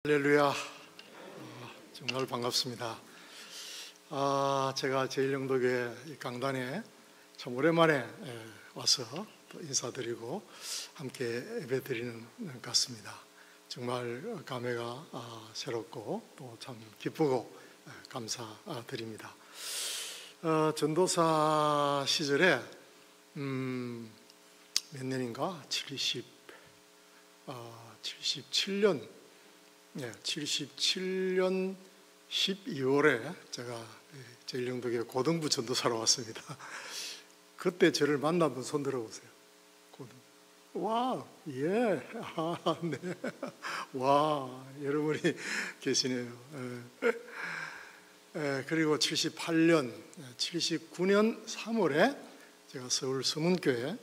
할렐루야. 정말 반갑습니다. 제가 제1영도교회 강단에 참 오랜만에 와서 또 인사드리고 함께 예배드리는 것 같습니다. 정말 감회가 새롭고 또 참 기쁘고 감사드립니다. 전도사 시절에 몇 년인가? 77년 12월에 제가 제1영도교회 고등부 전도사로 왔습니다. 그때 저를 만난 분 손 들어보세요. 와, 예, 네, 와, 여러분이 계시네요. 그리고 79년 3월에 제가 서울 서문교회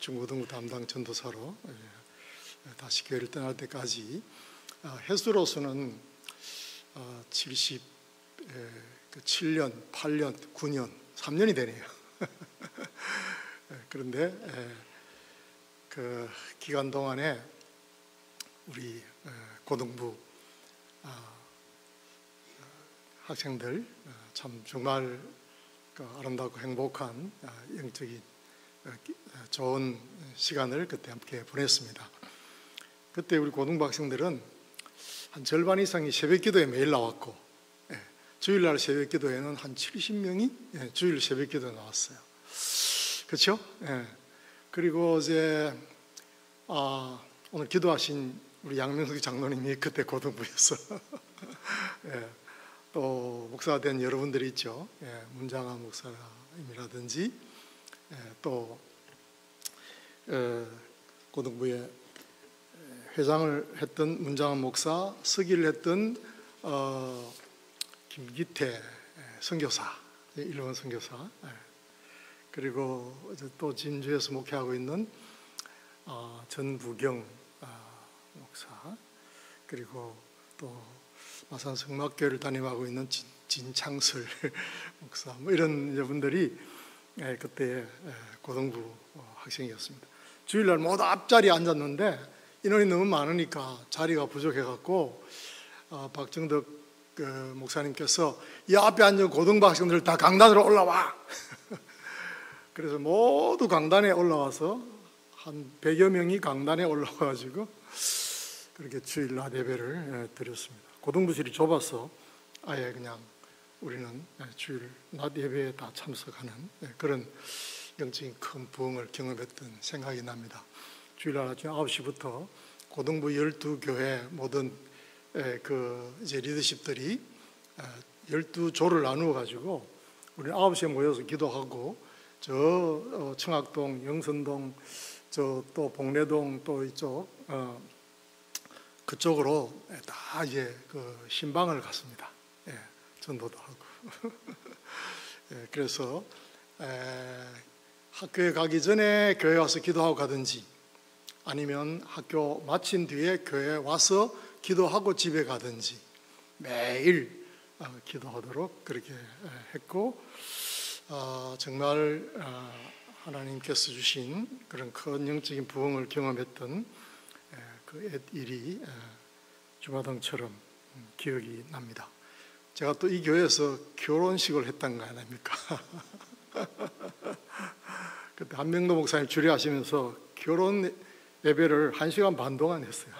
중고등부 담당 전도사로 다시 교회를 떠날 때까지 횟수로서는 77년, 8년, 9년, 3년이 되네요. 그런데 그 기간 동안에 우리 고등부 학생들 참 정말 아름답고 행복한 영적인 좋은 시간을 그때 함께 보냈습니다. 그때 우리 고등부 학생들은 한 절반 이상이 새벽기도에 매일 나왔고, 주일날 새벽기도에는 한 70명이 주일 새벽기도에 나왔어요. 그렇죠? 그리고 이제 오늘 기도하신 우리 양명숙 장로님이 그때 고등부였어. 또 목사가 된 여러분들이 있죠. 문장한 목사님이라든지 또 고등부에 회장을 했던 문장한 목사, 서기를 했던 김기태 선교사, 일본 선교사, 그리고 또 진주에서 목회하고 있는 전부경 목사, 그리고 또 마산 성막교회를 담임하고 있는 진창설 목사, 뭐 이런 분들이 그때 고등부 학생이었습니다. 주일날 모두 앞자리에 앉았는데 인원이 너무 많으니까 자리가 부족해갖고 박정덕 목사님께서 이 앞에 앉은 고등부 학생들 다 강단으로 올라와. 그래서 모두 강단에 올라와서 한 100여 명이 강단에 올라와가지고 그렇게 주일 낮 예배를 드렸습니다. 고등부실이 좁아서 아예 그냥 우리는 주일 낮 예배에 다 참석하는 그런 영적인 큰 부흥을 경험했던 생각이 납니다. 주일날 아침 9시부터 고등부 12교회 모든 이제 리더십들이 12조를 나누어 가지고 우리 9시에 모여서 기도하고 저 청학동, 영선동, 저 또 복례동 또 이쪽 그쪽으로 다 이제 신방을 갔습니다. 전도도 하고. 그래서 학교에 가기 전에 교회 와서 기도하고 가든지 아니면 학교 마친 뒤에 교회에 와서 기도하고 집에 가든지 매일 기도하도록 그렇게 했고, 정말 하나님께서 주신 그런 큰 영적인 부흥을 경험했던 그 일이 주마등처럼 기억이 납니다. 제가 또 이 교회에서 결혼식을 했던 거 아닙니까? 그때 한명도 목사님 주례하시면서 결혼 예배를 1시간 반 동안 했어요.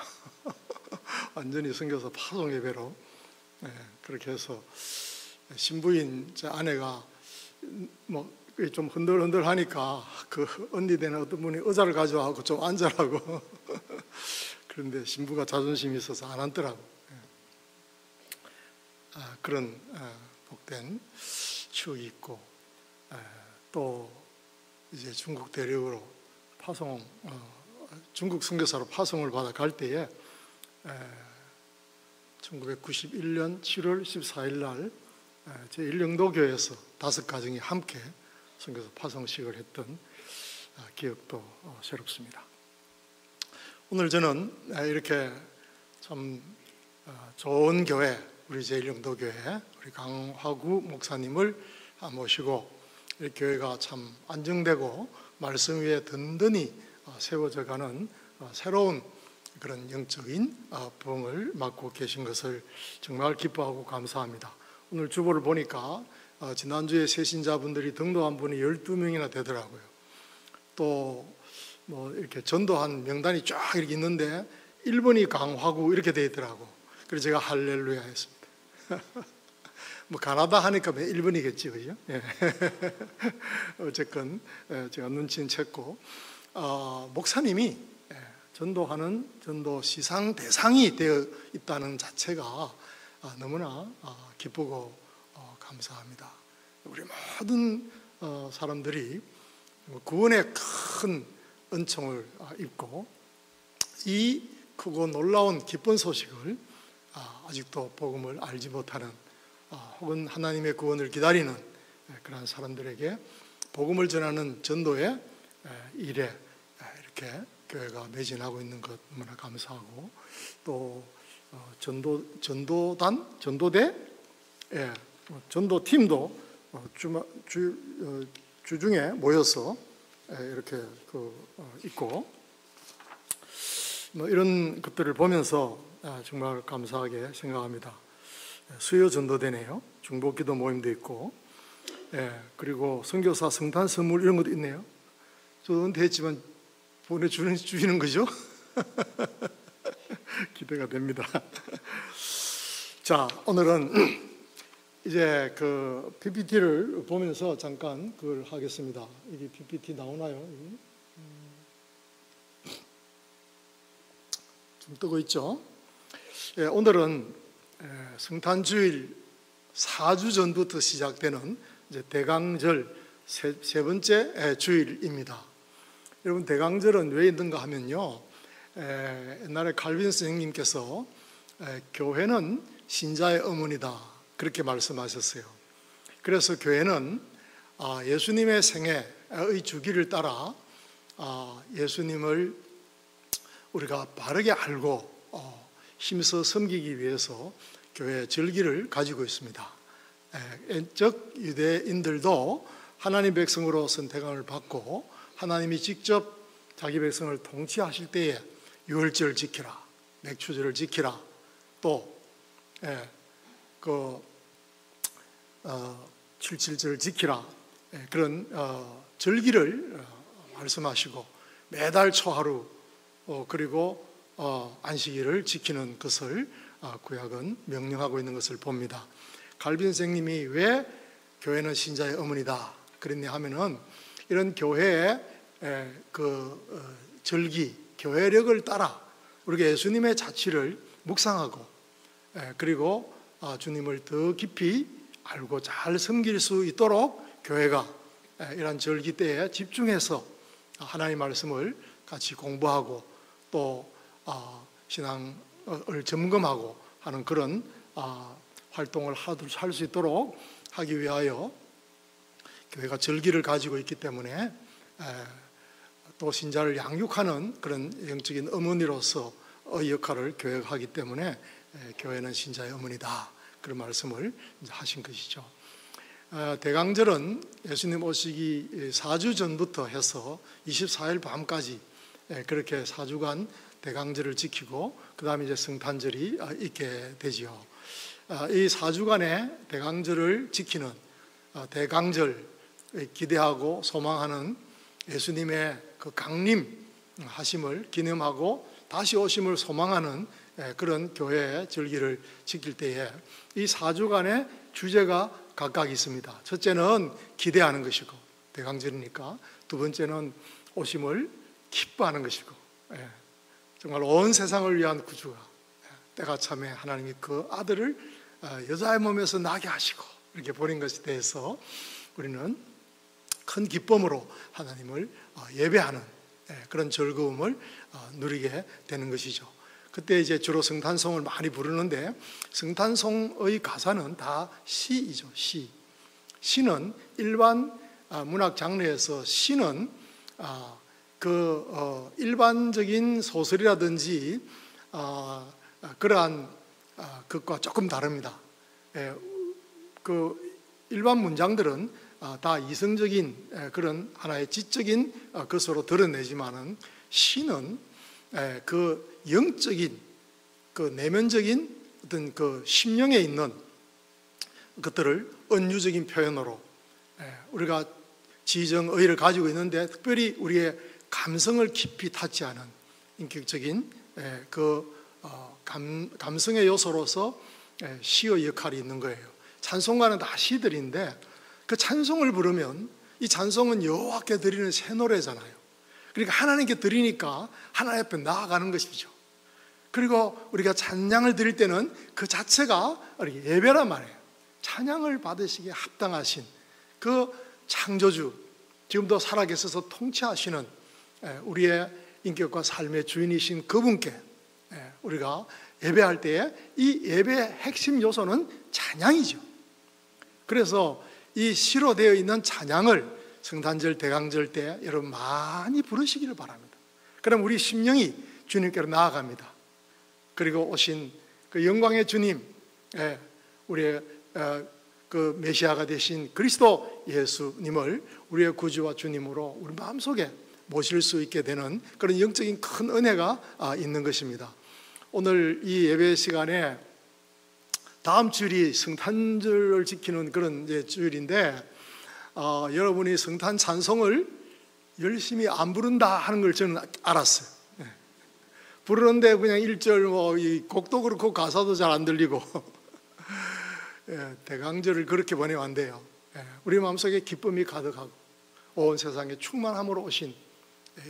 완전히 선교사 파송 예배로. 그렇게 해서 신부인 제 아내가 뭐 좀 흔들흔들 하니까 그 언니 되는 어떤 분이 의자를 가져와서 좀 앉으라고. 그런데 신부가 자존심이 있어서 안 앉더라고. 그런 복된 추억이 있고, 또 이제 중국 대륙으로 파송, 중국 선교사로 파송을 받아 갈 때에 1991년 7월 14일 날 제1영도교회에서 5가정이 함께 선교사 파송식을 했던 기억도 새롭습니다. 오늘 저는 이렇게 참 좋은 교회, 우리 제1영도교회 우리 강화구 목사님을 모시고 이 교회가 참 안정되고 말씀 위에 든든히 세워져가는 새로운 그런 영적인 부흥을 맡고 계신 것을 정말 기뻐하고 감사합니다. 오늘 주보를 보니까 지난주에 새신자분들이 등록한 분이 12명이나 되더라고요. 또 뭐 이렇게 전도한 명단이 쫙 이렇게 있는데 1번이 강화구 이렇게 돼 있더라고. 그래서 제가 할렐루야 했습니다. 뭐 가나다 하니까 1번이겠지, 그죠? 예. 어쨌건 제가 눈치는 챘고 목사님이 전도하는 전도 시상 대상이 되어 있다는 자체가 너무나 기쁘고 감사합니다. 우리 모든 사람들이 구원의 큰 은총을 입고 이 크고 놀라운 기쁜 소식을 아직도 복음을 알지 못하는 혹은 하나님의 구원을 기다리는 그런 사람들에게 복음을 전하는 전도의 일에 이렇게 교회가 매진하고 있는 것 너무나 감사하고, 또 전도대, 전도팀도 주중에 모여서 이렇게 있고, 뭐 이런 것들을 보면서 정말 감사하게 생각합니다. 수요 전도대네요. 중보기도 모임도 있고, 그리고 선교사 성탄 선물 이런 것도 있네요. 저 은퇴했지만 보내주시는 거죠? 기대가 됩니다. 자, 오늘은 이제 그 PPT를 보면서 잠깐 그걸 하겠습니다. 이게 PPT 나오나요? 좀 뜨고 있죠? 오늘은 성탄주일 4주 전부터 시작되는 이제 대강절 세 번째 주일입니다. 여러분, 대강절은 왜 있는가 하면요, 옛날에 칼빈 선생님께서 교회는 신자의 어머니다 그렇게 말씀하셨어요. 그래서 교회는 예수님의 생애의 주기를 따라 예수님을 우리가 바르게 알고 힘써 섬기기 위해서 교회의 절기를 가지고 있습니다. 엔적 유대인들도 하나님 백성으로 선택함을 받고 하나님이 직접 자기 백성을 통치하실 때에 유월절을 지키라, 맥추절을 지키라, 또 77절을 지키라, 그런 절기를 말씀하시고 매달 초하루 그리고 안식일을 지키는 것을 구약은 명령하고 있는 것을 봅니다. 칼빈 선생님이 왜 교회는 신자의 어머니다 그랬냐 하면은 이런 교회의 절기, 교회력을 따라 우리가 예수님의 자취를 묵상하고 그리고 주님을 더 깊이 알고 잘 섬길 수 있도록 교회가 이런 절기 때에 집중해서 하나님의 말씀을 같이 공부하고 또 신앙을 점검하고 하는 그런 활동을 할 수 있도록 하기 위하여 교회가 절기를 가지고 있기 때문에 또 신자를 양육하는 그런 영적인 어머니로서의 역할을 교회가 하기 때문에 교회는 신자의 어머니다 그런 말씀을 하신 것이죠. 대강절은 예수님 오시기 4주 전부터 해서 24일 밤까지 그렇게 4주간 대강절을 지키고 그 다음에 이제 성탄절이 있게 되지요. 이 4주간의 대강절을 지키는 대강절 기대하고 소망하는 예수님의 그 강림하심을 기념하고 다시 오심을 소망하는 그런 교회의 절기를 지킬 때에 이 4주간의 주제가 각각 있습니다. 첫째는 기대하는 것이고 대강절이니까, 두 번째는 오심을 기뻐하는 것이고 정말 온 세상을 위한 구주가 때가 참에 하나님이 그 아들을 여자의 몸에서 나게 하시고 이렇게 보낸 것에 대해서 우리는 큰 기쁨으로 하나님을 예배하는 그런 즐거움을 누리게 되는 것이죠. 그때 이제 주로 성탄송을 많이 부르는데 성탄송의 가사는 다 시이죠. 시는 일반 문학 장르에서 시는 일반적인 소설이라든지 그러한 것과 조금 다릅니다. 그 일반 문장들은 다 이성적인 그런 하나의 지적인 것으로 드러내지만은 시는 그 영적인 그 내면적인 어떤 그 심령에 있는 것들을 은유적인 표현으로 우리가 지정의를 가지고 있는데, 특별히 우리의 감성을 깊이 닿지 않은 인격적인 감성의 요소로서 시의 역할이 있는 거예요. 찬송가는 다 시들인데 그 찬송을 부르면 이 찬송은 여호와께 드리는 새 노래잖아요. 그러니까 하나님께 드리니까 하나님 앞에 나아가는 것이죠. 그리고 우리가 찬양을 드릴 때는 그 자체가 예배란 말이에요. 찬양을 받으시기에 합당하신 그 창조주, 지금도 살아계셔서 통치하시는 우리의 인격과 삶의 주인이신 그분께 우리가 예배할 때에 이 예배의 핵심 요소는 찬양이죠. 그래서 이 시로 되어 있는 찬양을 성탄절, 대강절 때 여러분 많이 부르시기를 바랍니다. 그럼 우리 심령이 주님께로 나아갑니다. 그리고 오신 그 영광의 주님, 우리의 그 메시아가 되신 그리스도 예수님을 우리의 구주와 주님으로 우리 마음속에 모실 수 있게 되는 그런 영적인 큰 은혜가 있는 것입니다. 오늘 이 예배 시간에 다음 주일이 성탄절을 지키는 그런 주일인데, 여러분이 성탄 찬송을 열심히 안 부른다 하는 걸 저는 알았어요. 부르는데 그냥 1절 이 곡도 그렇고 가사도 잘 안 들리고 대강절을 그렇게 보내왔는데요. 우리 마음속에 기쁨이 가득하고 온 세상에 충만함으로 오신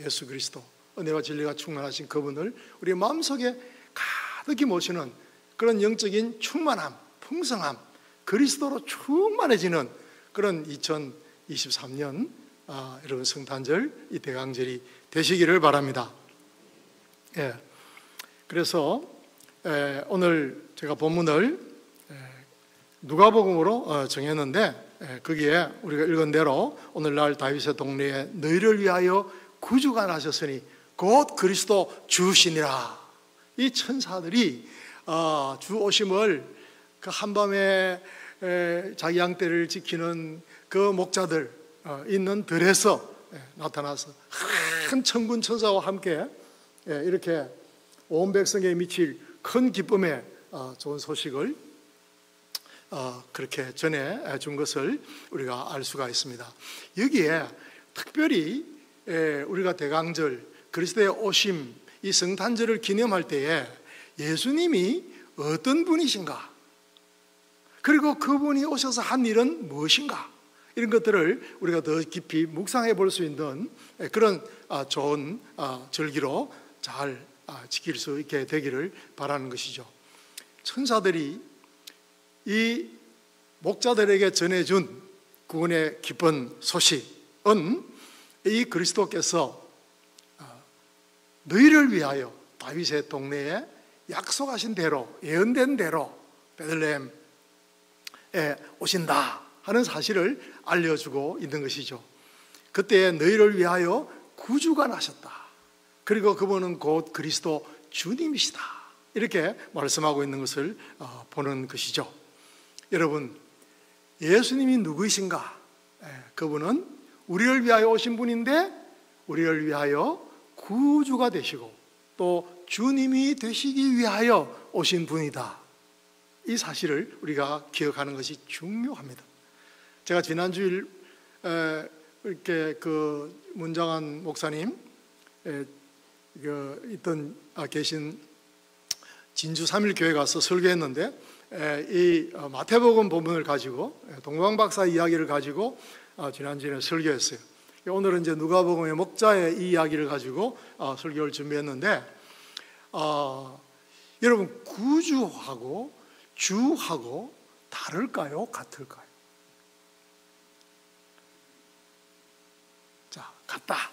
예수 그리스도, 은혜와 진리가 충만하신 그분을 우리 마음속에 가득히 모시는 그런 영적인 충만함, 풍성함, 그리스도로 충만해지는 그런 2023년 여러분 성탄절, 이 대강절이 되시기를 바랍니다. 그래서 오늘 제가 본문을 누가복음으로 정했는데, 거기에 우리가 읽은 대로 오늘날 다윗의 동네에 너희를 위하여 구주가 나셨으니 곧 그리스도 주시니라. 이 천사들이 주 오심을 그 한밤에 자기 양떼를 지키는 그 목자들 있는 들에서 나타나서 큰 천군 천사와 함께 이렇게 온 백성에 미칠 큰 기쁨의 좋은 소식을 그렇게 전해 준 것을 우리가 알 수가 있습니다. 여기에 특별히 우리가 대강절, 그리스도의 오심, 이 성탄절을 기념할 때에 예수님이 어떤 분이신가, 그리고 그분이 오셔서 한 일은 무엇인가, 이런 것들을 우리가 더 깊이 묵상해 볼 수 있는 그런 좋은 절기로 잘 지킬 수 있게 되기를 바라는 것이죠. 천사들이 이 목자들에게 전해준 구원의 기쁜 소식은 이 그리스도께서 너희를 위하여 다윗의 동네에 약속하신 대로, 예언된 대로 베들레헴에 오신다 하는 사실을 알려주고 있는 것이죠. 그때 너희를 위하여 구주가 나셨다, 그리고 그분은 곧 그리스도 주님이시다, 이렇게 말씀하고 있는 것을 보는 것이죠. 여러분, 예수님이 누구이신가? 그분은 우리를 위하여 오신 분인데 우리를 위하여 구주가 되시고 또 주님이 되시기 위하여 오신 분이다. 이 사실을 우리가 기억하는 것이 중요합니다. 제가 지난주일 이렇게 그 문장한 목사님 계신 진주 3일교회 가서 설교했는데, 이 마태복음 본문을 가지고 동방 박사 이야기를 가지고 지난주에 설교했어요. 오늘은 이제 누가복음의 목자의 이 이야기를 가지고 설교를 준비했는데, 여러분, 구주하고 주하고 다를까요? 같을까요? 자, 같다.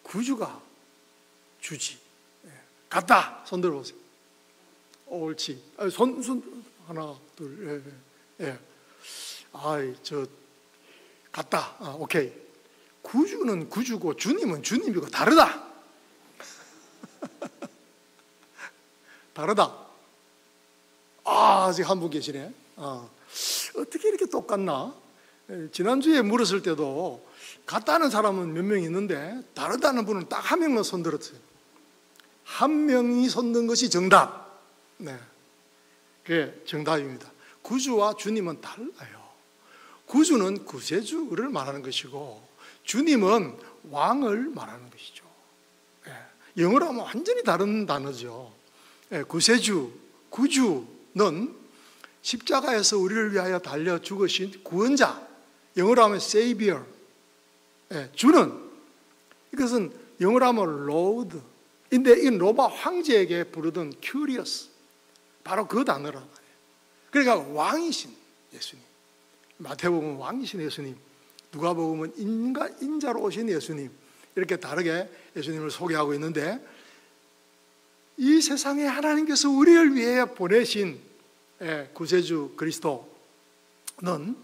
구주가 주지. 같다. 손 들어보세요. 옳지. 손 하나, 둘, 같다. 오케이. 구주는 구주고 주님은 주님이고 다르다. 다르다. 아직 한 분 계시네. 어떻게 이렇게 똑같나? 지난주에 물었을 때도 같다는 사람은 몇 명 있는데 다르다는 분은 딱 한 명만 손 들었어요. 한 명이 섰는 것이 정답. 네, 그게 정답입니다. 구주와 주님은 달라요. 구주는 구세주를 말하는 것이고 주님은 왕을 말하는 것이죠. 영어로 하면 완전히 다른 단어죠. 구세주, 구주는 십자가에서 우리를 위하여 달려 죽으신 구원자, 영어로 하면 Savior. 주는, 이것은 영어로 하면 Lord. 인데 이 로마 황제에게 부르던 Curious, 바로 그 단어란 말이에요. 그러니까 왕이신 예수님, 마태복음은 왕이신 예수님, 누가복음은 인자로 오신 예수님, 이렇게 다르게 예수님을 소개하고 있는데, 이 세상에 하나님께서 우리를 위해 보내신 구세주 그리스도는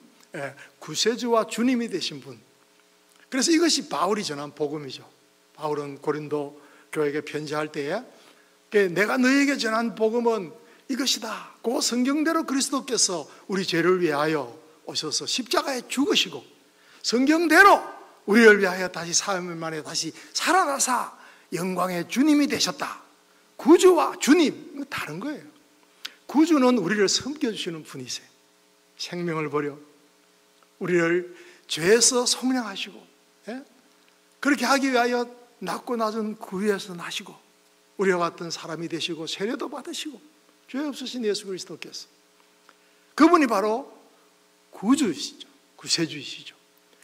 구세주와 주님이 되신 분. 그래서 이것이 바울이 전한 복음이죠. 바울은 고린도 교회에게 편지할 때에 내가 너에게 전한 복음은 이것이다. 그 성경대로 그리스도께서 우리 죄를 위하여 오셔서 십자가에 죽으시고 성경대로 우리를 위하여 다시 사흘 만에 다시 살아나사 영광의 주님이 되셨다. 구주와 주님 다른 거예요. 구주는 우리를 섬겨주시는 분이세요. 생명을 버려 우리를 죄에서 속량하시고, 그렇게 하기 위하여 낮고 낮은 구유에서 나시고 우리와 같은 사람이 되시고 세례도 받으시고 죄 없으신 예수 그리스도께서, 그분이 바로 구주이시죠. 구세주이시죠.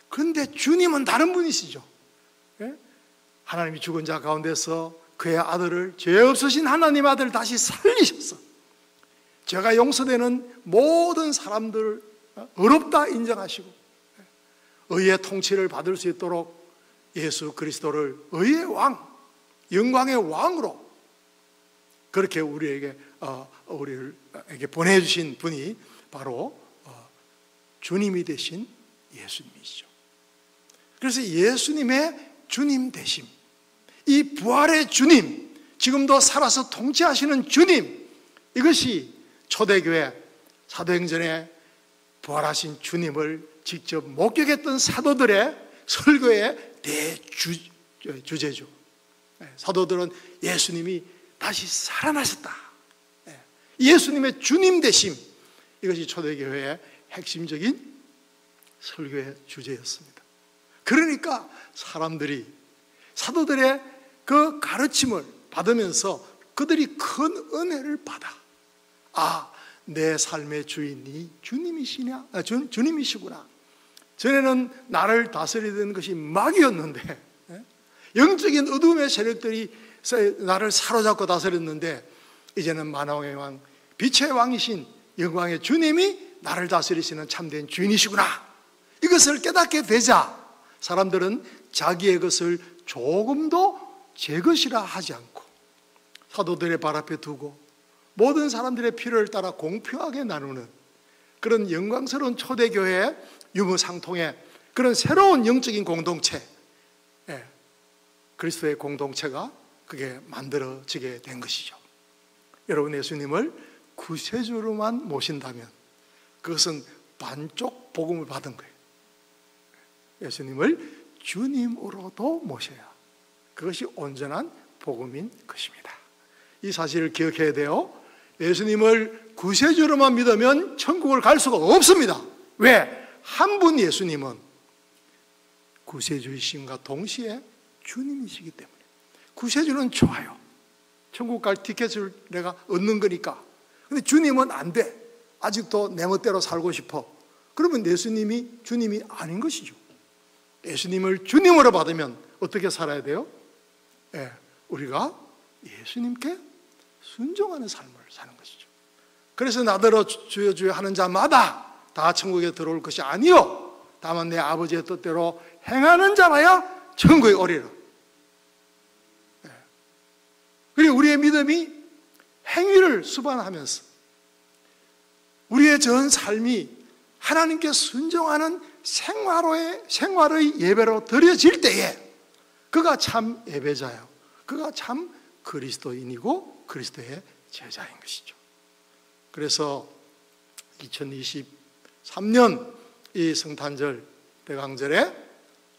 그런데 주님은 다른 분이시죠. 하나님이 죽은 자 가운데서 그의 아들을, 죄 없으신 하나님 아들을 다시 살리셔서 죄가 용서되는 모든 사람들을 의롭다 인정하시고 의의 통치를 받을 수 있도록 예수 그리스도를 의의 왕, 영광의 왕으로 그렇게 우리에게 보내주신 분이 바로 주님이 되신 예수님이시죠. 그래서 예수님의 주님 되심, 이 부활의 주님, 지금도 살아서 통치하시는 주님, 이것이 초대교회 사도행전에 부활하신 주님을 직접 목격했던 사도들의 설교의 대주제죠. 사도들은 예수님이 다시 살아나셨다, 예수님의 주님 되심, 이것이 초대교회의 핵심적인 설교의 주제였습니다. 그러니까 사람들이 사도들의 그 가르침을 받으면서 그들이 큰 은혜를 받아, 내 삶의 주인이 주님이시구나. 전에는 나를 다스리던 것이 마귀였는데, 영적인 어둠의 세력들이 나를 사로잡고 다스렸는데, 이제는 만왕의 왕, 빛의 왕이신 영광의 주님이 나를 다스리시는 참된 주인이시구나. 이것을 깨닫게 되자 사람들은 자기의 것을 조금도 제 것이라 하지 않고 사도들의 발 앞에 두고 모든 사람들의 필요를 따라 공평하게 나누는 그런 영광스러운 초대교회의 유무상통의 그런 새로운 영적인 공동체, 그리스도의 공동체가 그게 만들어지게 된 것이죠. 여러분, 예수님을 구세주로만 모신다면 그것은 반쪽 복음을 받은 거예요. 예수님을 주님으로도 모셔야 그것이 온전한 복음인 것입니다. 이 사실을 기억해야 돼요. 예수님을 구세주로만 믿으면 천국을 갈 수가 없습니다. 왜? 한 분 예수님은 구세주이심과 동시에 주님이시기 때문에. 구세주는 좋아요. 천국 갈 티켓을 내가 얻는 거니까. 근데 주님은 안 돼. 아직도 내 멋대로 살고 싶어. 그러면 예수님이 주님이 아닌 것이죠. 예수님을 주님으로 받으면 어떻게 살아야 돼요? 우리가 예수님께 순종하는 삶을 사는 것이죠. 그래서 나더러 주여 주여 하는 자마다 다 천국에 들어올 것이 아니요 다만 내 아버지의 뜻대로 행하는 자마야 천국에 오리라. 그리고 우리의 믿음이 행위를 수반하면서 우리의 전 삶이 하나님께 순종하는 생활의 예배로 드려질 때에 그가 참 예배자요, 그가 참 그리스도인이고 그리스도의 제자인 것이죠. 그래서 2023년 이 성탄절 대강절에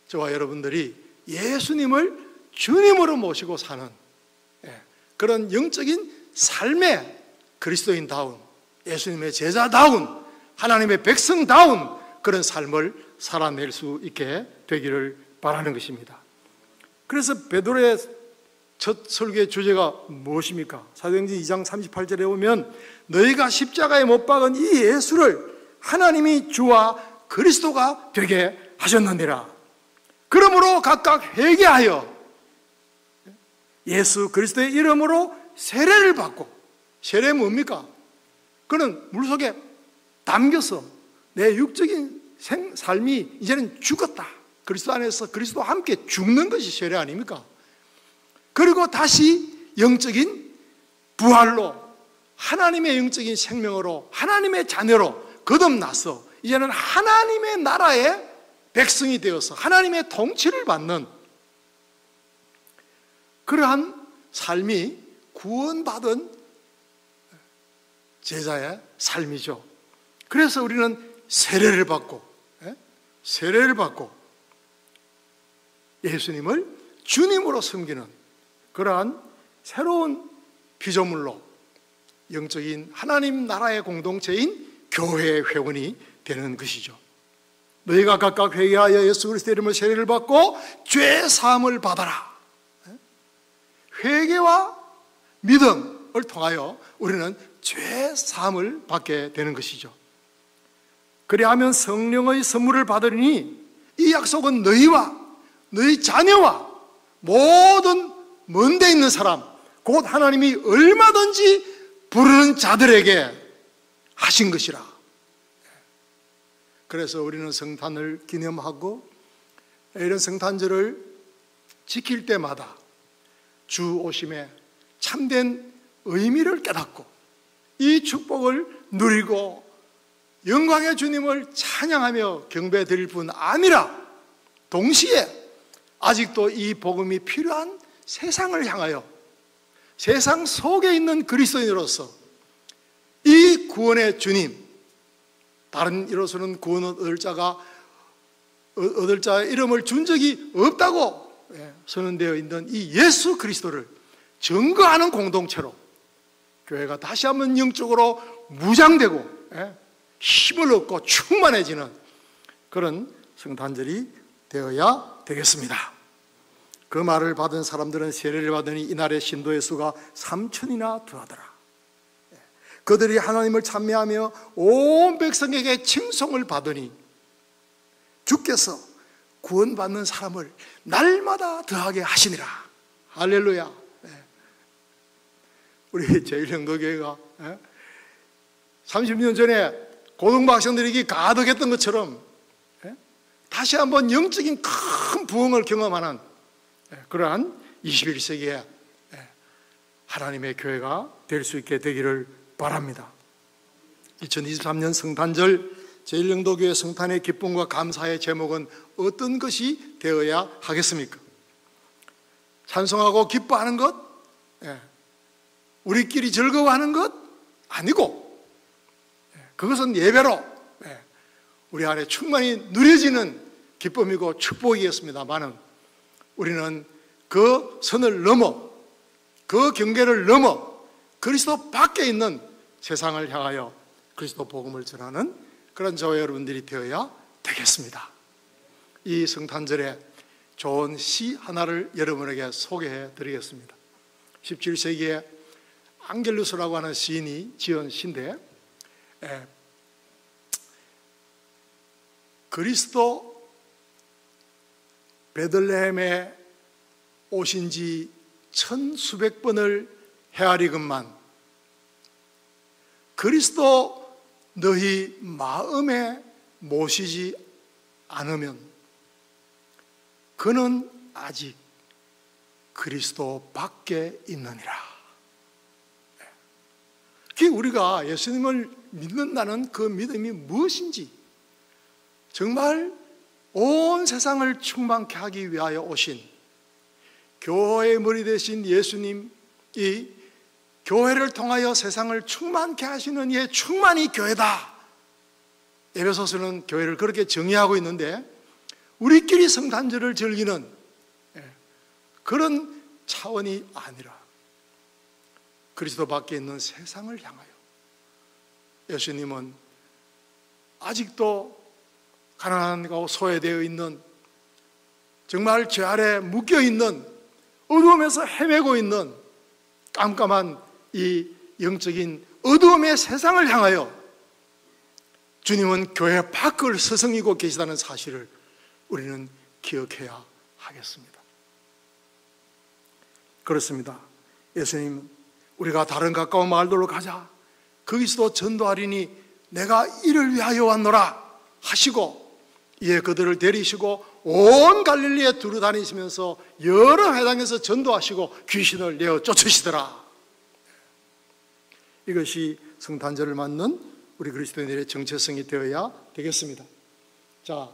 저와 여러분들이 예수님을 주님으로 모시고 사는 그런 영적인 삶의 그리스도인다운, 예수님의 제자다운, 하나님의 백성다운 그런 삶을 살아낼 수 있게 되기를 바라는 것입니다. 그래서 베드로의 첫 설교의 주제가 무엇입니까? 사도행전 2장 38절에 보면 너희가 십자가에 못 박은 이 예수를 하나님이 주와 그리스도가 되게 하셨느니라. 그러므로 각각 회개하여 예수 그리스도의 이름으로 세례를 받고, 세례 뭡니까? 그는 물속에 담겨서 내 육적인 삶이 이제는 죽었다. 그리스도 안에서 그리스도와 함께 죽는 것이 세례 아닙니까? 그리고 다시 영적인 부활로 하나님의 영적인 생명으로 하나님의 자녀로 거듭나서 이제는 하나님의 나라의 백성이 되어서 하나님의 통치를 받는 그러한 삶이 구원받은 제자의 삶이죠. 그래서 우리는 세례를 받고 예수님을 주님으로 섬기는 그러한 새로운 피조물로 영적인 하나님 나라의 공동체인 교회의 회원이 되는 것이죠. 너희가 각각 회개하여 예수 그리스도의 이름으로 세례를 받고 죄 사함을 받아라. 회개와 믿음을 통하여 우리는 죄 사함을 받게 되는 것이죠. 그리하면 성령의 선물을 받으리니 이 약속은 너희와 너희 자녀와 모든 먼 데 있는 사람, 곧 하나님이 얼마든지 부르는 자들에게 하신 것이라. 그래서 우리는 성탄을 기념하고 이런 성탄절을 지킬 때마다 주 오심에 참된 의미를 깨닫고 이 축복을 누리고 영광의 주님을 찬양하며 경배 드릴 뿐 아니라 동시에 아직도 이 복음이 필요한 세상을 향하여 세상 속에 있는 그리스도인으로서 이 구원의 주님, 다른 이로서는 구원을 얻을 자의 이름을 준 적이 없다고 선언되어 있는 이 예수 그리스도를 증거하는 공동체로 교회가 다시 한번 영적으로 무장되고 힘을 얻고 충만해지는 그런 성탄절이 되어야 되겠습니다. 그 말을 받은 사람들은 세례를 받으니 이날의 신도의 수가 3,000이나 더하더라. 그들이 하나님을 찬미하며 온 백성에게 칭송을 받으니 주께서 구원받는 사람을 날마다 더하게 하시니라. 할렐루야. 우리 제1영도교회가 30년 전에 고등부 학생들에게 가득했던 것처럼 다시 한번 영적인 큰 부흥을 경험하는 그러한 21세기에 하나님의 교회가 될 수 있게 되기를 바랍니다. 2023년 성탄절 제1영도교회 성탄의 기쁨과 감사의 제목은 어떤 것이 되어야 하겠습니까? 찬송하고 기뻐하는 것? 우리끼리 즐거워하는 것? 아니고 그것은 예배로 우리 안에 충만히 누려지는 기쁨이고 축복이었습니다만은 우리는 그 선을 넘어 그 경계를 넘어 그리스도 밖에 있는 세상을 향하여 그리스도 복음을 전하는 그런 저와 여러분들이 되어야 되겠습니다. 이 성탄절에 좋은 시 하나를 여러분에게 소개해 드리겠습니다. 17세기에 앙겔루스라고 하는 시인이 지은 시인데 그리스도 베들레헴에 오신 지 1000수백 번을 헤아리건만 그리스도 너희 마음에 모시지 않으면 그는 아직 그리스도 밖에 있느니라. 우리가 예수님을 믿는다는 그 믿음이 무엇인지 정말 온 세상을 충만케 하기 위하여 오신 교회의 머리 되신 예수님이 교회를 통하여 세상을 충만케 하시는 이의 충만이 교회다. 에베소서는 교회를 그렇게 정의하고 있는데 우리끼리 성탄절을 즐기는 그런 차원이 아니라 그리스도 밖에 있는 세상을 향하여 예수님은 아직도 가난하고 소외되어 있는, 정말 죄 아래 묶여 있는, 어두움에서 헤매고 있는 깜깜한 이 영적인 어두움의 세상을 향하여 주님은 교회 밖을 서성이고 계시다는 사실을 우리는 기억해야 하겠습니다. 그렇습니다. 예수님, 우리가 다른 가까운 마을들로 가자, 거기서도 전도하리니 내가 이를 위하여 왔노라 하시고, 이에 그들을 데리시고 온 갈릴리에 두루 다니시면서 여러 회당에서 전도하시고 귀신을 내어 쫓으시더라. 이것이 성탄절을 맞는 우리 그리스도인들의 정체성이 되어야 되겠습니다. 자,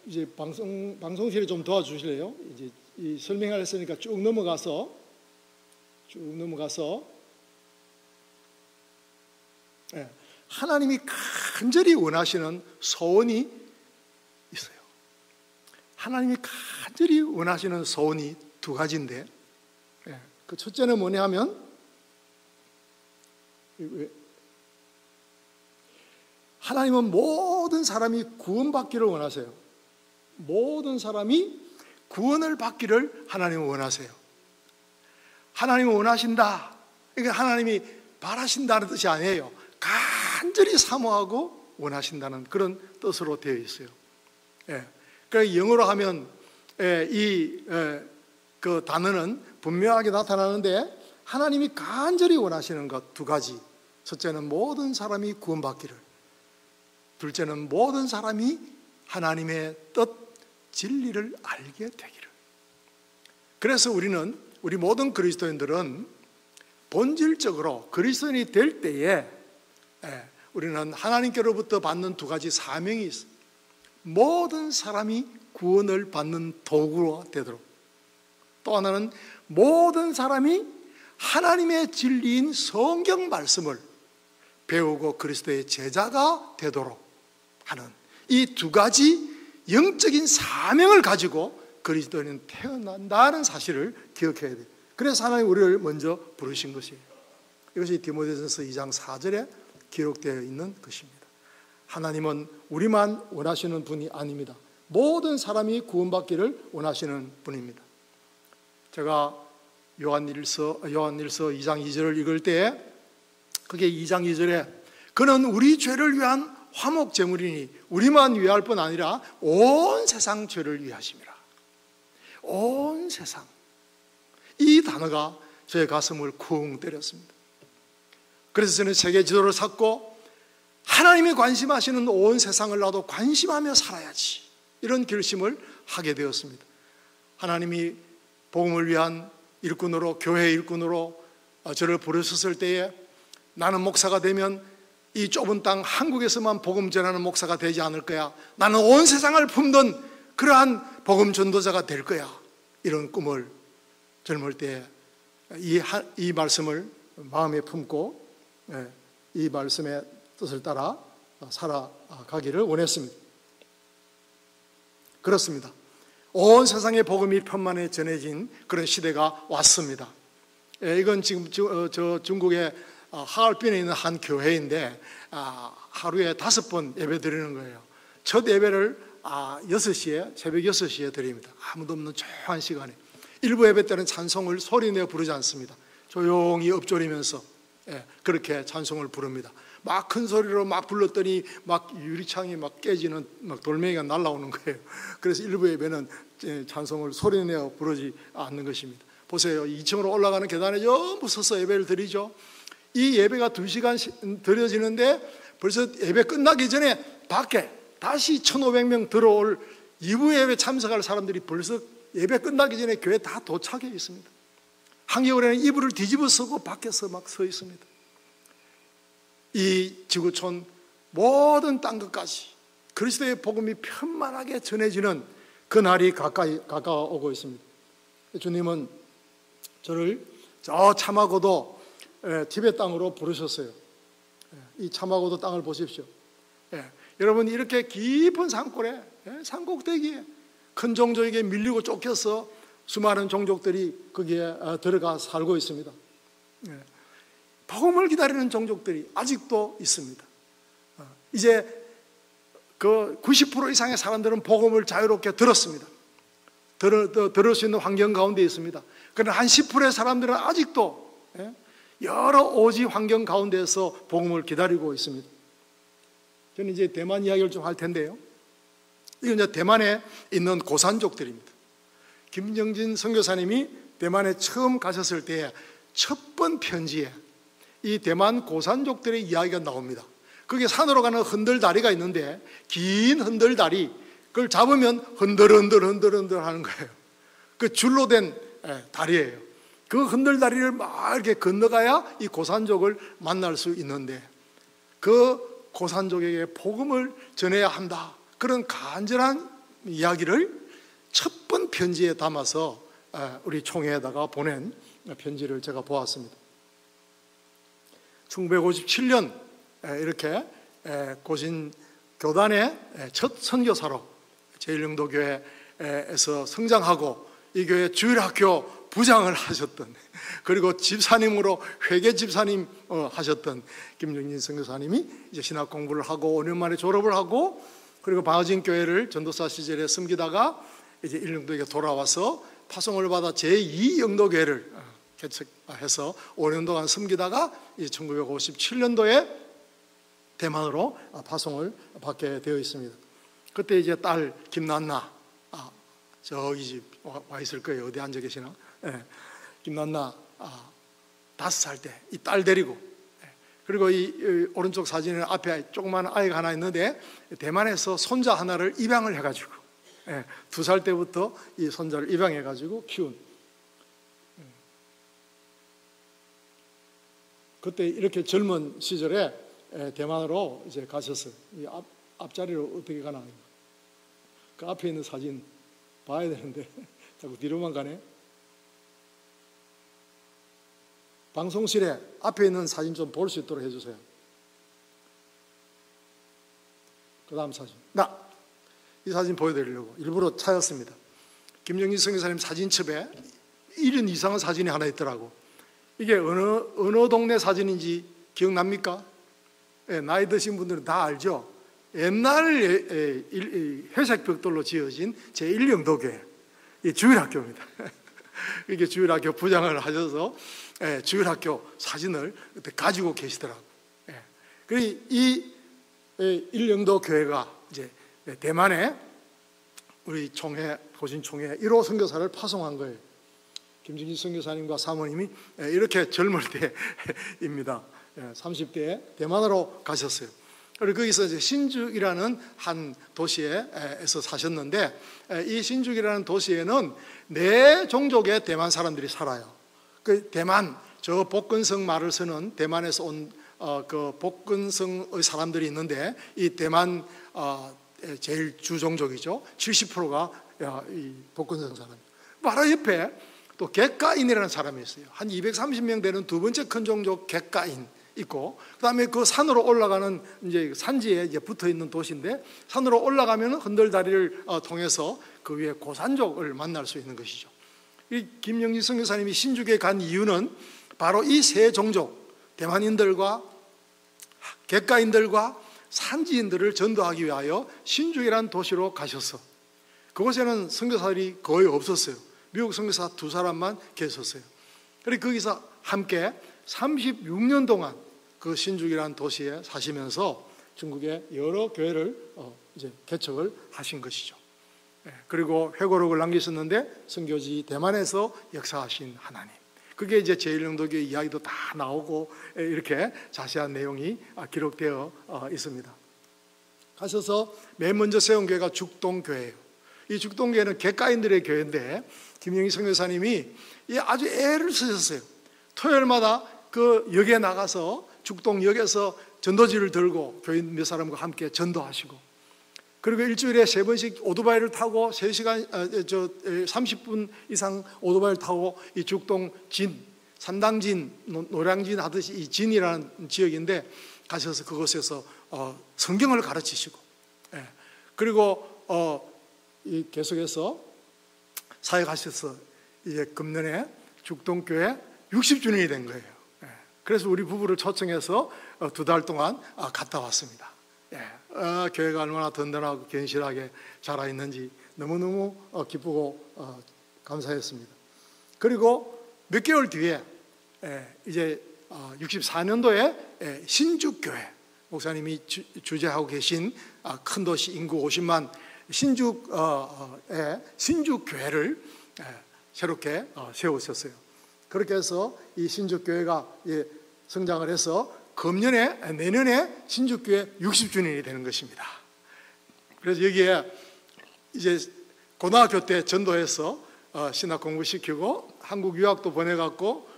이제 방송실에 좀 도와주실래요? 이제 이 설명을 했으니까 쭉 넘어가서 하나님이 간절히 원하시는 소원이 있어요. 하나님이 간절히 원하시는 소원이 두 가지인데, 그 첫째는 뭐냐 하면, 하나님은 모든 사람이 구원받기를 원하세요. 모든 사람이 구원을 받기를 하나님은 원하세요. 하나님은 원하신다, 이게 하나님이 바라신다는 뜻이 아니에요. 간절히 사모하고 원하신다는 그런 뜻으로 되어 있어요. 그러니까 영어로 하면 그 단어는 분명하게 나타나는데, 하나님이 간절히 원하시는 것 두 가지. 첫째는 모든 사람이 구원받기를, 둘째는 모든 사람이 하나님의 뜻, 진리를 알게 되기를. 그래서 우리 모든 그리스도인들은 본질적으로 그리스도인이 될 때에 우리는 하나님께로부터 받는 두 가지 사명이 있어요. 모든 사람이 구원을 받는 도구가 되도록, 또 하나는 모든 사람이 하나님의 진리인 성경 말씀을 배우고 그리스도의 제자가 되도록 하는 이 두 가지 영적인 사명을 가지고 그리스도인은 태어난다는 사실을 기억해야 돼요. 그래서 하나님 우리를 먼저 부르신 것이에요. 이것이 디모데전서 2장 4절에 기록되어 있는 것입니다. 하나님은 우리만 원하시는 분이 아닙니다. 모든 사람이 구원받기를 원하시는 분입니다. 제가 요한일서 2장 2절을 읽을 때, 그게 2장 2절에 그는 우리 죄를 위한 화목제물이니 우리만 위할 뿐 아니라 온 세상 죄를 위하심이라. 온 세상, 이 단어가 저의 가슴을 쿵 때렸습니다. 그래서 저는 세계 지도를 찾고 하나님이 관심하시는 온 세상을 나도 관심하며 살아야지, 이런 결심을 하게 되었습니다. 하나님이 복음을 위한 일꾼으로, 교회 일꾼으로 저를 부르셨을 때에 나는 목사가 되면 이 좁은 땅 한국에서만 복음 전하는 목사가 되지 않을 거야, 나는 온 세상을 품는 그러한 복음 전도자가 될 거야, 이런 꿈을 젊을 때 이 말씀을 마음에 품고 이 말씀의 뜻을 따라 살아가기를 원했습니다. 그렇습니다. 온 세상에 복음이 편만에 전해진 그런 시대가 왔습니다. 이건 지금 저 중국의 하얼빈에 있는 한 교회인데 하루에 5번 예배 드리는 거예요. 첫 예배를 6시에, 새벽 6시에 드립니다. 아무도 없는 조용한 시간에. 일부 예배 때는 찬송을 소리내어 부르지 않습니다. 조용히 읊조리면서 그렇게 찬송을 부릅니다. 막 큰 소리로 막 불렀더니 막 유리창이 막 깨지는, 막 돌멩이가 날아오는 거예요. 그래서 일부 예배는 찬송을 소리내어 부르지 않는 것입니다. 보세요. 2층으로 올라가는 계단에 전부 서서 예배를 드리죠. 이 예배가 2시간 드려지는데 벌써 예배 끝나기 전에 밖에 다시 1,500명 들어올 2부 예배 참석할 사람들이 벌써 예배 끝나기 전에 교회에 다 도착해 있습니다. 한겨울에는 이불을 뒤집어 쓰고 밖에서 막 서 있습니다. 이 지구촌 모든 땅끝까지 그리스도의 복음이 편만하게 전해지는 그날이 가까워오고 있습니다. 주님은 저를 저 차마고도 티벳 땅으로 부르셨어요. 이 차마고도 땅을 보십시오. 여러분, 이렇게 깊은 산골에, 산꼭대기에 큰 종족에게 밀리고 쫓겨서 수많은 종족들이 거기에 들어가 살고 있습니다. 복음을 기다리는 종족들이 아직도 있습니다. 이제 그 90% 이상의 사람들은 복음을 자유롭게 들었습니다. 들을 수 있는 환경 가운데 있습니다. 그러나 한 10%의 사람들은 아직도 여러 오지 환경 가운데서 복음을 기다리고 있습니다. 저는 이제 대만 이야기를 좀 할 텐데요. 이건 이제 대만에 있는 고산족들입니다. 김정진 선교사님이 대만에 처음 가셨을 때 첫 번 편지에 이 대만 고산족들의 이야기가 나옵니다. 그게 산으로 가는 흔들다리가 있는데 긴 흔들다리, 그걸 잡으면 흔들흔들 하는 거예요. 그 줄로 된 다리예요. 그 흔들다리를 막 이렇게 건너가야 이 고산족을 만날 수 있는데 그 고산족에게 복음을 전해야 한다, 그런 간절한 이야기를 첫 번 편지에 담아서 우리 총회에다가 보낸 편지를 제가 보았습니다. 1957년 이렇게 고신 교단의 첫 선교사로 제1영도교회에서 성장하고 이 교회 주일학교 부장을 하셨던, 그리고 집사님으로 회계 집사님 하셨던 김정진 선교사님이 이제 신학 공부를 하고 5년 만에 졸업을 하고, 그리고 방어진 교회를 전도사 시절에 섬기다가 이제 1영도에게 돌아와서 파송을 받아 제2영도교회를 개척해서 5년 동안 섬기다가 이제 1957년도에 대만으로 파송을 받게 되어 있습니다. 그때 이제 딸 김난나, 저기 집 와 있을 거예요. 어디 앉아 계시나? 김난나 5살 때 이 딸 데리고, 그리고 이 오른쪽 사진은 앞에 조그마한 아이가 하나 있는데 대만에서 손자 하나를 입양을 해가지고 2살 때부터 이 손자를 입양해가지고 키운, 그때 이렇게 젊은 시절에 대만으로 이제 가셨어요. 이 앞자리로 어떻게 가나? 그 앞에 있는 사진 봐야 되는데 자꾸 뒤로만 가네. 방송실에 앞에 있는 사진 좀 볼 수 있도록 해주세요. 그 다음 사진. 이 사진 보여드리려고 일부러 찾았습니다. 김정진 선교사님 사진첩에 이런 이상한 사진이 하나 있더라고. 이게 어느 동네 사진인지 기억납니까? 나이 드신 분들은 다 알죠. 옛날 회색 벽돌로 지어진 제1영도교회 주일학교입니다. 이게 주일학교 부장을 하셔서 주일학교 사진을 그때 가지고 계시더라고요. 그리고 이 1영도 교회가 이제 대만에 우리 총회, 고신총회 1호 선교사를 파송한 거예요. 김정진 선교사님과 사모님이 이렇게 젊을 때입니다. 30대에 대만으로 가셨어요. 그리고 거기서 이제 신죽이라는 한 도시에서 사셨는데, 이 신죽이라는 도시에는 4종족의 대만 사람들이 살아요. 그 대만, 저 복근성 말을 쓰는 대만에서 온 그 복근성의 사람들이 있는데, 이 대만 제일 주종족이죠. 70%가 이 복근성 사람. 바로 옆에 또 객가인이라는 사람이 있어요. 한 230명 되는 두 번째 큰 종족 객가인 있고, 그 다음에 그 산으로 올라가는 이제 산지에 이제 붙어 있는 도시인데, 산으로 올라가면 흔들다리를 통해서 그 위에 고산족을 만날 수 있는 것이죠. 이 김영진 선교사님이 신죽에 간 이유는 바로 이 세 종족, 대만인들과 객가인들과 산지인들을 전도하기 위하여 신죽이라는 도시로 가셨어. 그곳에는 선교사들이 거의 없었어요. 미국 선교사 2사람만 계셨어요. 그리고 거기서 함께 36년 동안 그 신죽이라는 도시에 사시면서 중국의 여러 교회를 이제 개척을 하신 것이죠. 그리고 회고록을 남기셨는데 선교지 대만에서 역사하신 하나님, 그게 이제 제1영도교회 이야기도 다 나오고 이렇게 자세한 내용이 기록되어 있습니다. 가셔서 맨 먼저 세운 교회가 죽동교회예요. 이 죽동교회는 객가인들의 교회인데 김영희 선교사님이 아주 애를 쓰셨어요. 토요일마다 그 역에 나가서 죽동역에서 전도지를 들고 교인 몇 사람과 함께 전도하시고, 그리고 일주일에 3번씩 오토바이를 타고 3시간 30분 이상 오토바이를 타고 이 죽동 진, 산당진, 노량진 하듯이 이 진이라는 지역인데 가셔서 그곳에서 성경을 가르치시고, 그리고 계속해서 사역하셔서 이제 금년에 죽동교회 60주년이 된 거예요. 그래서 우리 부부를 초청해서 2달 동안 갔다 왔습니다. 교회가 얼마나 든든하고 견실하게 자라있는지 너무너무 기쁘고 감사했습니다. 그리고 몇 개월 뒤에 이제 64년도에 신죽교회, 목사님이 주재하고 계신 큰 도시 인구 50만 신죽교회를 새롭게 세우셨어요. 그렇게 해서 이 신죽교회가 성장을 해서 내년에 신죽교회 60주년이 되는 것입니다. 그래서 여기에 이제 고등학교 때 전도해서 신학 공부시키고 한국 유학도 보내갖고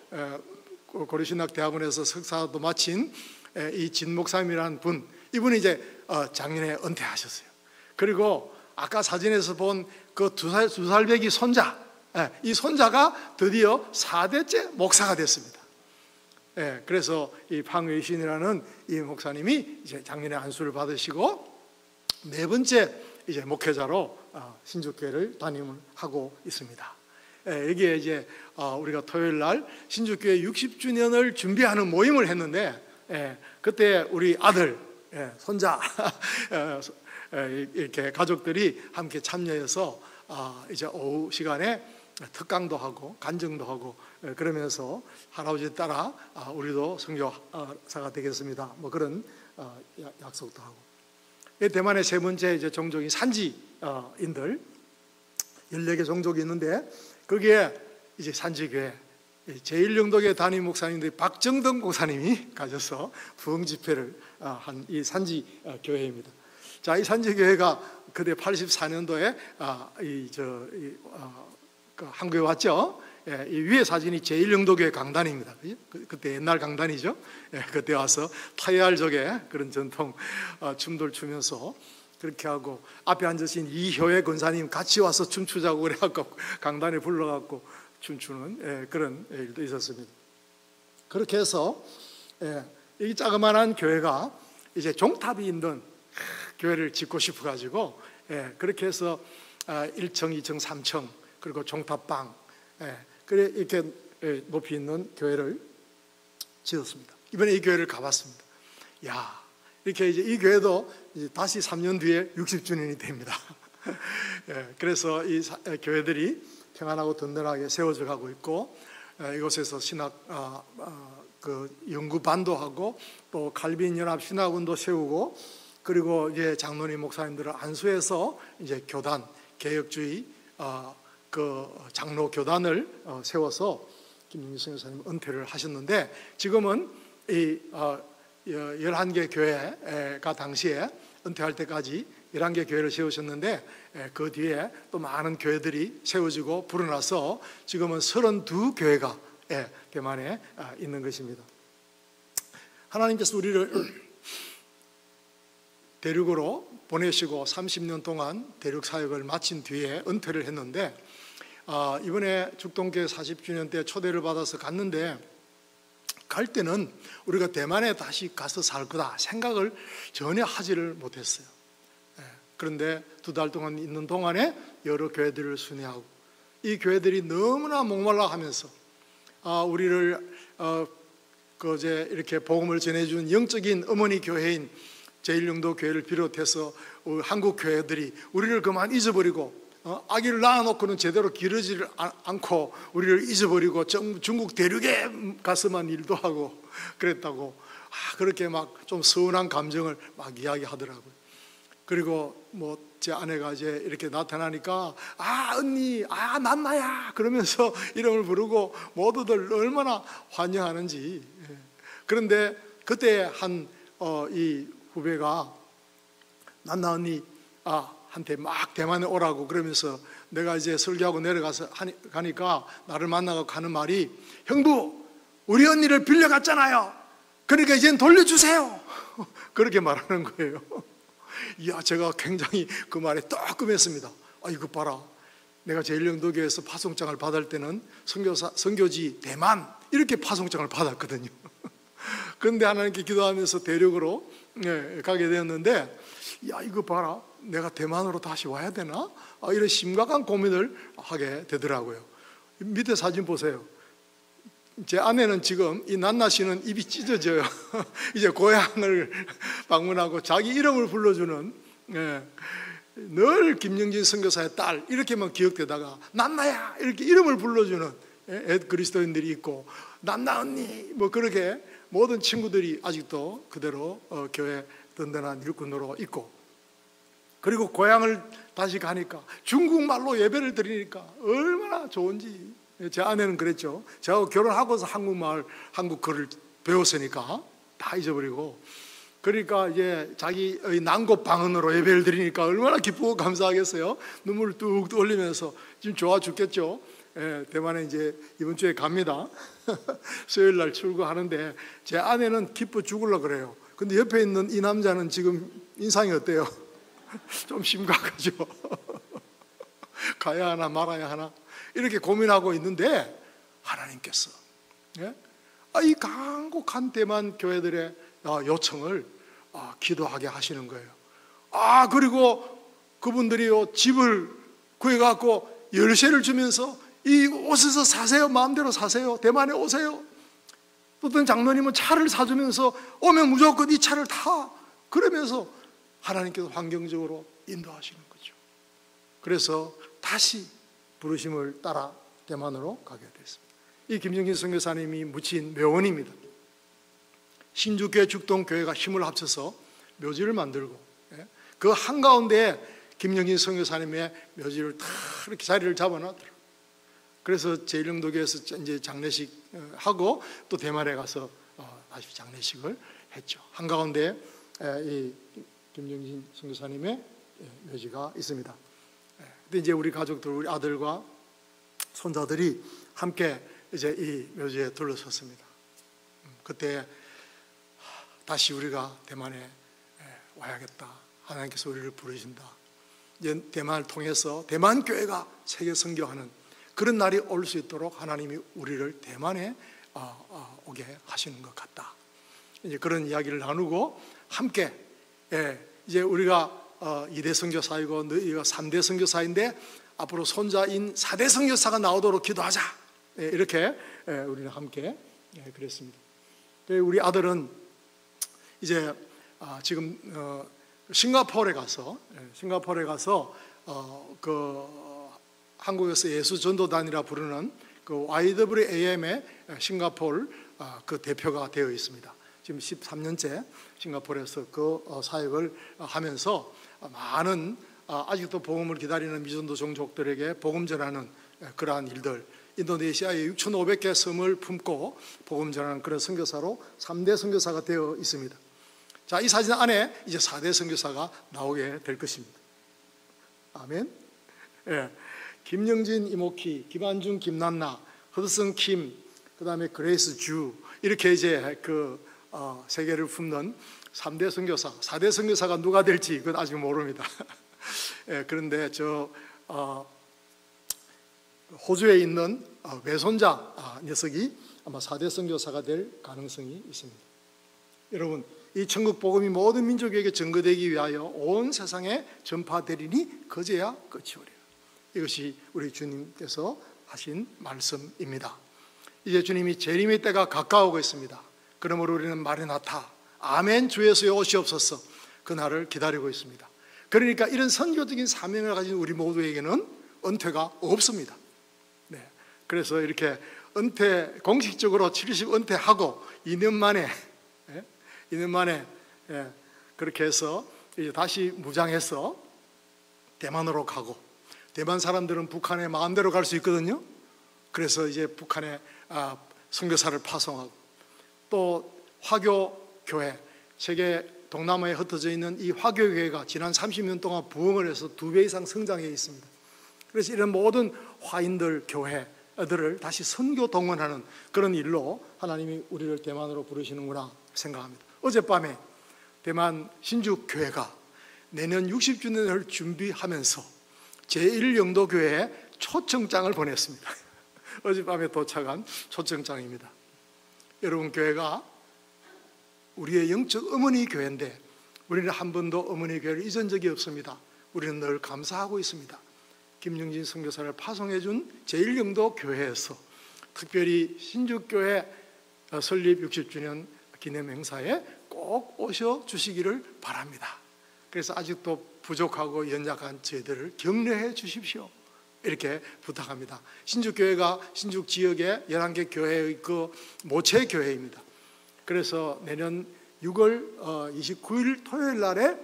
고려신학대학원에서 석사도 마친 이 진 목사님이라는 분, 이분이 이제 작년에 은퇴하셨어요. 그리고 아까 사진에서 본 그 2살배기 손자, 이 손자가 드디어 4대째 목사가 됐습니다. 그래서 이 방의신이라는 이 목사님이 이제 작년에 안수를 받으시고 4번째 이제 목회자로 신죽교회를 담임을 하고 있습니다. 여기에 이제 우리가 토요일 날 신죽교회 60주년을 준비하는 모임을 했는데, 그때 우리 아들, 손자 이렇게 가족들이 함께 참여해서 이제 오후 시간에 특강도 하고 간증도 하고 그러면서 할아버지 따라 우리도 선교사가 되겠습니다, 뭐 그런 약속도 하고. 대만의 3번째 이제 종족이 산지인들 14개 종족이 있는데, 거기에 이제 산지교회 제1영도교회 담임 목사님들이 박정덕 목사님이 가져서 부흥집회를 한 이 산지교회입니다. 자, 이 산지교회가 그때 84년도에 그 한국에 왔죠. 이 위에 사진이 제1영도교회 강단입니다. 그때 옛날 강단이죠. 그때 와서 타이알족의 그런 전통 춤들 추면서 그렇게 하고, 앞에 앉으신 이효혜 권사님 같이 와서 춤추자고 그래갖고 강단에 불러갖고 춤추는 그런 일도 있었습니다. 그렇게 해서 이 자그마한 교회가 이제 종탑이 있는 교회를 짓고 싶어가지고 그렇게 해서 1층, 2층, 3층 그리고 종탑방 그래 이렇게 높이 있는 교회를 지었습니다. 이번에 이 교회를 가봤습니다. 야, 이렇게 이제 이 교회도 이제 다시 3년 뒤에 60주년이 됩니다. 그래서 이 교회들이 평안하고 든든하게 세워져 가고 있고, 이곳에서 신학 그 연구반도 하고 또 칼빈 연합 신학원도 세우고, 그리고 이제 장로님 목사님들을 안수해서 이제 교단 개혁주의 그 장로 교단을 세워서 김용희 선생님 은퇴를 하셨는데, 지금은 이 11개 교회가 당시에 은퇴할 때까지 11개 교회를 세우셨는데, 그 뒤에 또 많은 교회들이 세워지고 불어나서 지금은 32교회가 대만에 있는 것입니다. 하나님께서 우리를 대륙으로 보내시고 30년 동안 대륙 사역을 마친 뒤에 은퇴를 했는데, 이번에 죽동교회 40주년 때 초대를 받아서 갔는데, 갈 때는 우리가 대만에 다시 가서 살 거다 생각을 전혀 하지를 못했어요. 그런데 2달 동안 있는 동안에 여러 교회들을 순회하고, 이 교회들이 너무나 목말라 하면서 우리를 그제 이렇게 복음을 전해준 영적인 어머니 교회인 제1영도 교회를 비롯해서 한국 교회들이 우리를 그만 잊어버리고, 아기를 낳아놓고는 제대로 기르지를 않고 우리를 잊어버리고 중국 대륙에 가서만 일도 하고 그랬다고, 그렇게 막 좀 서운한 감정을 막 이야기하더라고요. 그리고 뭐 제 아내가 이제 이렇게 나타나니까 언니, 난나야 그러면서 이름을 부르고 모두들 얼마나 환영하는지. 그런데 그때 이 후배가 난나 언니 한테 막 대만에 오라고 그러면서, 내가 이제 설교하고 내려가서 가니까 나를 만나고 가는 말이, 형부 우리 언니를 빌려갔잖아요, 그러니까 이젠 돌려주세요. 그렇게 말하는 거예요. 이야, 제가 굉장히 그 말에 따끔했습니다. 이거 봐라, 내가 제1영도교회에서 파송장을 받을 때는 선교지 대만 이렇게 파송장을 받았거든요. 그런데 하나님께 기도하면서 대륙으로 가게 되었는데, 야, 이거 봐라, 내가 대만으로 다시 와야 되나? 이런 심각한 고민을 하게 되더라고요. 밑에 사진 보세요. 제 아내는 지금 이 난나 씨는 입이 찢어져요. 이제 고향을 방문하고 자기 이름을 불러주는, 늘 김영진 선교사의 딸 이렇게만 기억되다가 난나야 이렇게 이름을 불러주는 그리스도인들이 있고, 난나 언니 뭐 그렇게 모든 친구들이 아직도 그대로 교회 든든한 일꾼으로 있고, 그리고 고향을 다시 가니까 중국말로 예배를 드리니까 얼마나 좋은지. 제 아내는 그랬죠. 제가 결혼하고서 한국말, 한국 글을 배웠으니까 다 잊어버리고, 그러니까 이제 자기의 난곳 방언으로 예배를 드리니까 얼마나 기쁘고 감사하겠어요. 눈물을 뚝 흘리면서 지금 좋아 죽겠죠. 대만에 이제 이번 주에 갑니다. 수요일 날 출국하는데 제 아내는 기뻐 죽으려고 그래요. 근데 옆에 있는 이 남자는 지금 인상이 어때요? 좀 심각하죠. 가야 하나 말아야 하나 이렇게 고민하고 있는데, 하나님께서 이 간곡한 대만 교회들의 요청을 기도하게 하시는 거예요. 그리고 그분들이 집을 구해갖고 열쇠를 주면서 이 옷에서 사세요, 마음대로 사세요, 대만에 오세요. 어떤 장로님은 차를 사주면서 오면 무조건 이 차를 타, 그러면서 하나님께서 환경적으로 인도하시는 거죠. 그래서 다시 부르심을 따라 대만으로 가게 됐습니다. 이 김정진 선교사님이 묻힌 묘원입니다. 신주교회 죽동교회가 힘을 합쳐서 묘지를 만들고, 그 한가운데에 김정진 선교사님의 묘지를 다 이렇게 자리를 잡아놨더라고요. 그래서 제1영도교에서 이제 장례식 하고 또 대만에 가서 다시 장례식을 했죠. 한가운데 이 김정진 선교사님의 묘지가 있습니다. 근데 이제 우리 가족들, 우리 아들과 손자들이 함께 이제 이 묘지에 둘러섰습니다. 그때 다시 우리가 대만에 와야겠다. 하나님께서 우리를 부르신다. 이제 대만을 통해서 대만 교회가 세계 선교하는 그런 날이 올 수 있도록 하나님이 우리를 대만에 오게 하시는 것 같다. 이제 그런 이야기를 나누고 함께, 이제 우리가 2대 선교사이고 너희가 3대 선교사인데 앞으로 손자인 4대 선교사가 나오도록 기도하자. 이렇게 우리는 함께 그랬습니다. 우리 아들은 이제 지금 싱가포르에 가서 그 한국에서 예수 전도단이라 부르는 그 YWAM의 싱가포르 그 대표가 되어 있습니다. 지금 13년째 싱가포르에서 그 사역을 하면서 많은 아직도 복음을 기다리는 미전도 종족들에게 복음 전하는 그러한 일들, 인도네시아에 6,500개 섬을 품고 복음 전하는 그런 선교사로 3대 선교사가 되어 있습니다. 자, 이 사진 안에 이제 4대 선교사가 나오게 될 것입니다. 아멘. 김영진 이모키, 김한중 김난나, 허드슨 킴, 그 다음에 그레이스 주, 이렇게 이제 그 세계를 품는 3대 선교사, 4대 선교사가 누가 될지 그건 아직 모릅니다. 그런데 저 호주에 있는 외손자 녀석이 아마 4대 선교사가 될 가능성이 있습니다. 여러분, 이 천국 복음이 모든 민족에게 전거되기 위하여 온 세상에 전파되리니 그제야 끝이 오리라. 이것이 우리 주님께서 하신 말씀입니다. 이제 주님이 재림의 때가 가까우고 있습니다. 그러므로 우리는 마르나타, 아멘 주 예수여 오시옵소서, 그 날을 기다리고 있습니다. 그러니까 이런 선교적인 사명을 가진 우리 모두에게는 은퇴가 없습니다. 그래서 이렇게 은퇴, 공식적으로 70 은퇴하고 2년 만에 그렇게 해서 이제 다시 무장해서 대만으로 가고, 대만 사람들은 북한에 마음대로 갈 수 있거든요. 그래서 이제 북한에 선교사를 파송하고, 또 화교교회, 세계 동남아에 흩어져 있는 이 화교교회가 지난 30년 동안 부흥을 해서 2배 이상 성장해 있습니다. 그래서 이런 모든 화인들 교회들을 다시 선교 동원하는 그런 일로 하나님이 우리를 대만으로 부르시는구나 생각합니다. 어젯밤에 대만 신주교회가 내년 60주년을 준비하면서 제1영도교회에 초청장을 보냈습니다. 어젯밤에 도착한 초청장입니다. 여러분, 교회가 우리의 영적 어머니 교회인데 우리는 한 번도 어머니 교회를 잊은 적이 없습니다. 우리는 늘 감사하고 있습니다. 김영진 선교사를 파송해 준 제1영도 교회에서 특별히 신주교회 설립 60주년 기념 행사에 꼭 오셔 주시기를 바랍니다. 그래서 아직도 부족하고 연약한 저희들을 격려해 주십시오. 이렇게 부탁합니다. 신주교회가 신주 지역의 11개 교회의 그 모체 교회입니다. 그래서 내년 6월 29일 토요일 날에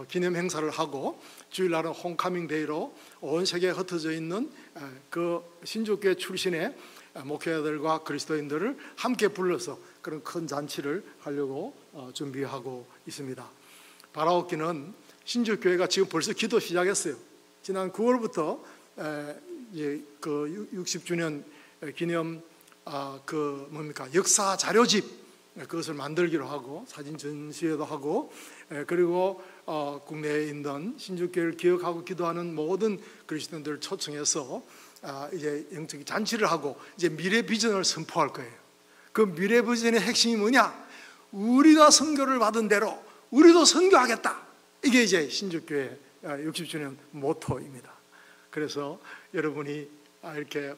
기념 행사를 하고 주일날은 홈카밍 데이로 온 세계에 흩어져 있는 그 신주교회 출신의 목회자들과 그리스도인들을 함께 불러서 그런 큰 잔치를 하려고 준비하고 있습니다. 바라옵기는 신주교회가 지금 벌써 기도 시작했어요. 지난 9월부터 그 60주년 기념 역사 자료집 그것을 만들기로 하고 사진 전시회도 하고 그리고 국내에 있는 신주교회를 기억하고 기도하는 모든 그리스도인들을 초청해서 이제 영적인 잔치를 하고 이제 미래 비전을 선포할 거예요. 그 미래 비전의 핵심이 뭐냐? 우리가 선교를 받은 대로 우리도 선교하겠다. 이게 이제 신주교회 60주년 모토입니다. 그래서 여러분이 이렇게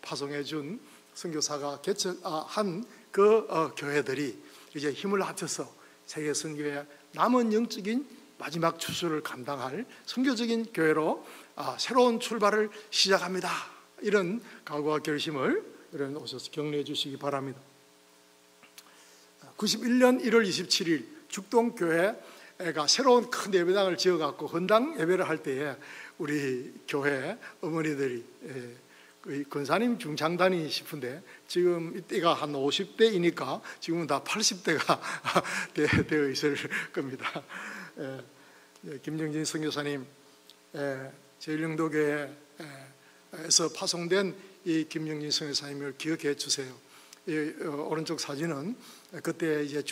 파송해 준 선교사가 개척한 그 교회들이 이제 힘을 합쳐서 세계 선교의 남은 영적인 마지막 추수를 감당할 선교적인 교회로 새로운 출발을 시작합니다. 이런 각오와 결심을 여러분 오셔서 격려해 주시기 바랍니다. 91년 1월 27일 죽동교회가 새로운 큰 예배당을 지어갖고 헌당 예배를 할 때에 우리 교회 어머니들이 권사님 중장단이 싶은데 지금 이때가 한 50대이니까 지금은 다 80대가 되어 있을 겁니다. 김정진 선교사님 제1영도교회에서 파송된 이 김정진 선교사님을 기억해 주세요. 이 오른쪽 사진은 그때 이제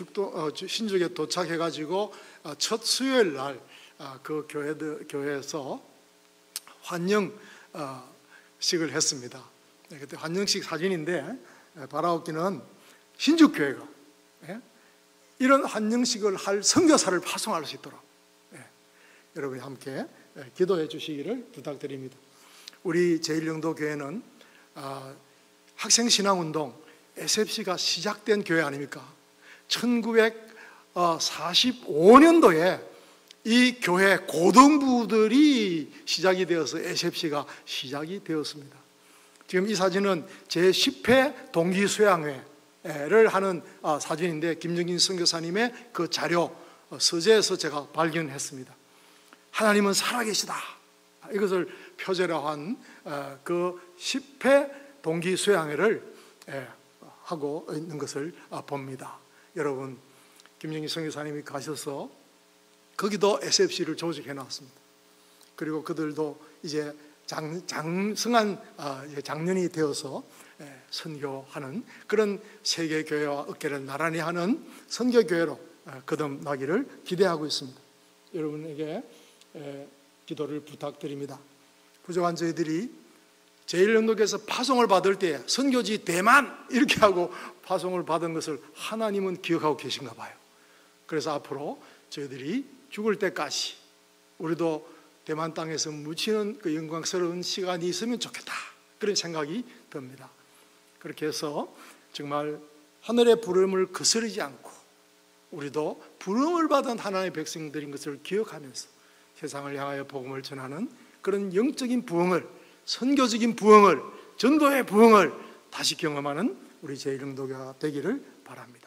신주에 도착해가지고 첫 수요일 날 그 교회에서 환영식을 했습니다. 그때 환영식 사진인데 바라옵기는 신주교회가 이런 환영식을 할 선교사를 파송할 수 있도록 여러분이 함께 기도해 주시기를 부탁드립니다. 우리 제1영도교회는 학생신앙운동 SFC가 시작된 교회 아닙니까? 1945년도에 이 교회 고등부들이 시작이 되어서 SFC가 시작이 되었습니다. 지금 이 사진은 제10회 동기수양회를 하는 사진인데 김정진 선교사님의 그 자료 서재에서 제가 발견했습니다. 하나님은 살아계시다. 이것을 표제로한 그 10회 동기수양회를 하고 있는 것을 봅니다. 여러분, 김정희 선교사님이 가셔서 거기도 SFC를 조직해 놨습니다. 그리고 그들도 이제 장성한 장년이 되어서 선교하는 그런 세계교회와 어깨를 나란히 하는 선교교회로 거듭나기를 기대하고 있습니다. 여러분에게 기도를 부탁드립니다. 부족한 저희들이 제1영도교회에서 파송을 받을 때 선교지 대만 이렇게 하고 파송을 받은 것을 하나님은 기억하고 계신가 봐요. 그래서 앞으로 저희들이 죽을 때까지 우리도 대만 땅에서 묻히는 그 영광스러운 시간이 있으면 좋겠다, 그런 생각이 듭니다. 그렇게 해서 정말 하늘의 부름을 거스르지 않고 우리도 부름을 받은 하나님의 백성들인 것을 기억하면서 세상을 향하여 복음을 전하는 그런 영적인 부흥을, 선교적인 부흥을, 전도의 부흥을 다시 경험하는 우리 제1영도교가 되기를 바랍니다.